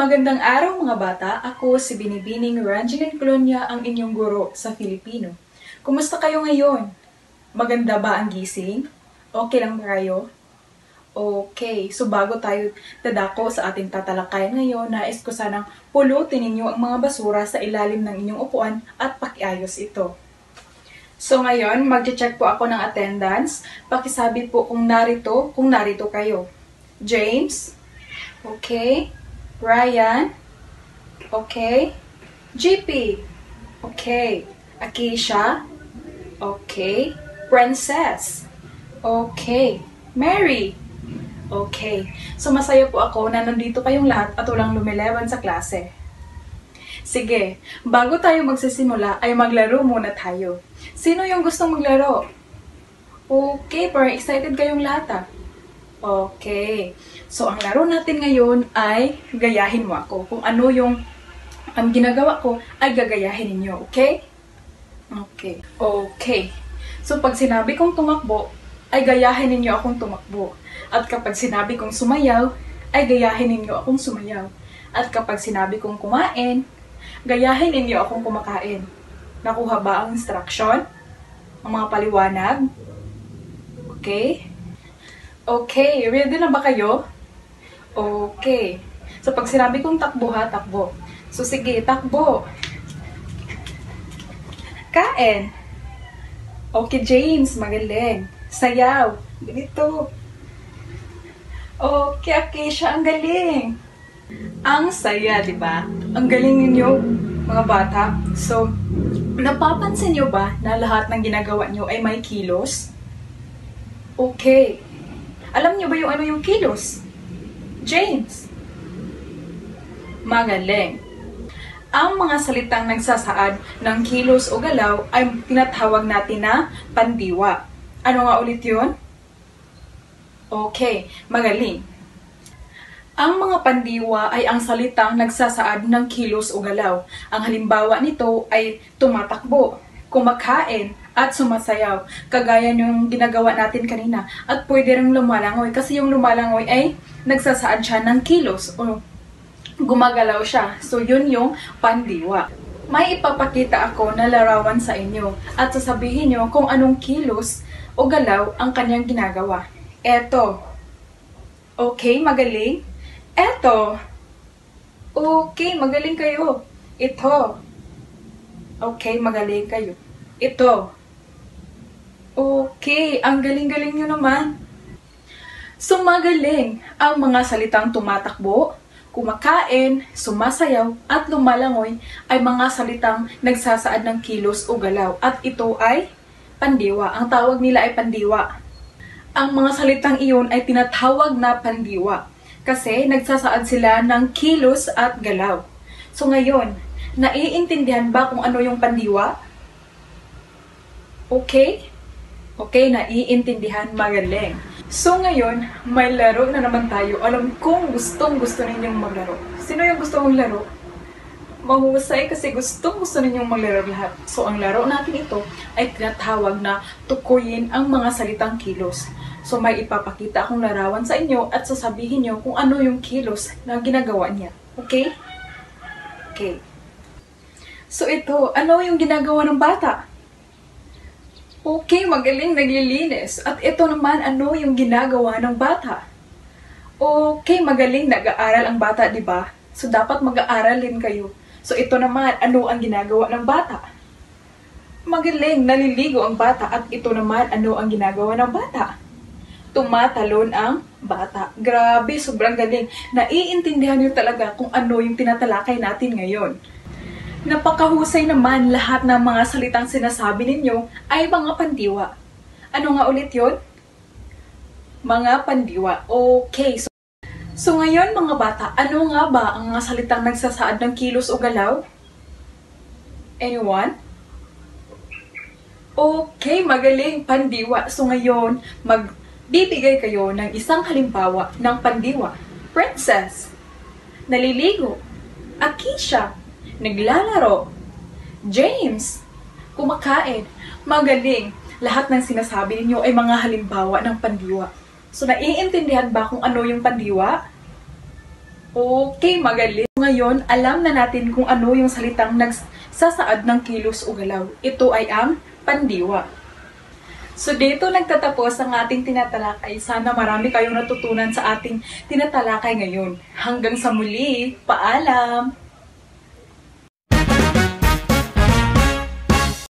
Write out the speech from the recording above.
Magandang araw mga bata, ako si Binibining Rangeline Colonia, ang inyong guro sa Filipino. Kumusta kayo ngayon? Maganda ba ang gising? Okay lang ba kayo? Okay, so bago tayo dadako sa ating tatalakayan ngayon, nais ko sanang pulutin ninyo ang mga basura sa ilalim ng inyong upuan at pakiayos ito. So ngayon, mag-check po ako ng attendance. Pakisabi po kung narito kayo. James? Okay. Ryan? Okay. GP? Okay. Akisha? Okay. Princess? Okay. Mary? Okay. So masaya po ako na nandito kayong lahat at walang lumilewan sa klase. Sige, bago tayo magsisimula ay maglaro muna tayo. Sino yung gustong maglaro? Okay, parang excited kayong lahat ah. Okay. So, ang laro natin ngayon ay gayahin mo ako. Kung ano yung ang ginagawa ko ay gagayahin ninyo. Okay? Okay. Okay. So, pag sinabi kong tumakbo, ay gayahin ninyo akong tumakbo. At kapag sinabi kong sumayaw, ay gayahin ninyo akong sumayaw. At kapag sinabi kong kumain, gayahin ninyo akong kumakain. Nakuha ba ang instruction? Ang mga paliwanag? Okay? Okay, ready na ba kayo? Okay. So, pag sinabi kong takbo ha, takbo. So, sige, takbo. Kain. Okay, James, magaling. Sayaw. Ganito. Okay, Akisha, ang galing. Ang saya, di ba? Ang galing ninyo, mga bata. So, napapansin nyo ba na lahat ng ginagawa nyo ay may kilos? Okay. Alam nyo ba yung ano yung kilos? James. Magaling. Ang mga salitang nagsasaad ng kilos o galaw ay tinatawag natin na pandiwa. Ano nga ulit yun? Okay, magaling. Ang mga pandiwa ay ang salitang nagsasaad ng kilos o galaw. Ang halimbawa nito ay tumatakbo, kumakain, at sumasayaw, kagaya ng ginagawa natin kanina. At pwede rin lumalangoy, kasi yung lumalangoy ay nagsasaad siya ng kilos o gumagalaw siya. So, yun yung pandiwa. May ipapakita ako na larawan sa inyo at sasabihin nyo kung anong kilos o galaw ang kanyang ginagawa. Eto. Okay, magaling. Eto. Okay, magaling kayo. Ito. Okay, magaling kayo. Ito. Okay, ang galing-galing nyo naman. So, magaling ang mga salitang tumatakbo, kumakain, sumasayaw, at lumalangoy ay mga salitang nagsasaad ng kilos o galaw. At ito ay pandiwa. Ang tawag nila ay pandiwa. Ang mga salitang iyon ay tinatawag na pandiwa kasi nagsasaad sila ng kilos at galaw. So ngayon, naiintindihan ba kung ano yung pandiwa? Okay? Okay, naiintindihan, magaling. So ngayon, may laro na naman tayo. Alam kong gustong-gusto ninyong maglaro. Sino yung gusto mong laro? Mahusay kasi gustong-gusto ninyong maglaro lahat. So ang laro natin ito ay tinatawag na tukuyin ang mga salitang kilos. So may ipapakita akong larawan sa inyo at sasabihin nyo kung ano yung kilos na ginagawa niya. Okay? Okay. So ito, ano yung ginagawa ng bata? Okay, magaling, naglilinis. At ito naman, ano yung ginagawa ng bata? Okay, magaling, nag-aaral ang bata, di ba? So, dapat mag-aaral din kayo. So, ito naman, ano ang ginagawa ng bata? Magaling, naliligo ang bata. At ito naman, ano ang ginagawa ng bata? Tumatalon ang bata. Grabe, sobrang galing. Naiintindihan niyo talaga kung ano yung tinatalakay natin ngayon. Napakahusay naman, lahat ng mga salitang sinasabi ninyo ay mga pandiwa. Ano nga ulit yon? Mga pandiwa. Okay. So ngayon mga bata, ano nga ba ang mga salitang nagsasaad ng kilos o galaw? Anyone? Okay, magaling, pandiwa. So ngayon, magbibigay kayo ng isang halimbawa ng pandiwa. Princess. Naliligo. Akisha. Naglalaro. James, kumakain. Magaling. Lahat ng sinasabi ninyo ay mga halimbawa ng pandiwa. So, naiintindihan ba kung ano yung pandiwa? Okay, magaling. ngayon, alam na natin kung ano yung salitang nagsasaad ng kilos o galaw. Ito ay ang pandiwa. So dito nagtatapos ang ating tinatalakay. Sana marami kayong natutunan sa ating tinatalakay ngayon. Hanggang sa muli, paalam!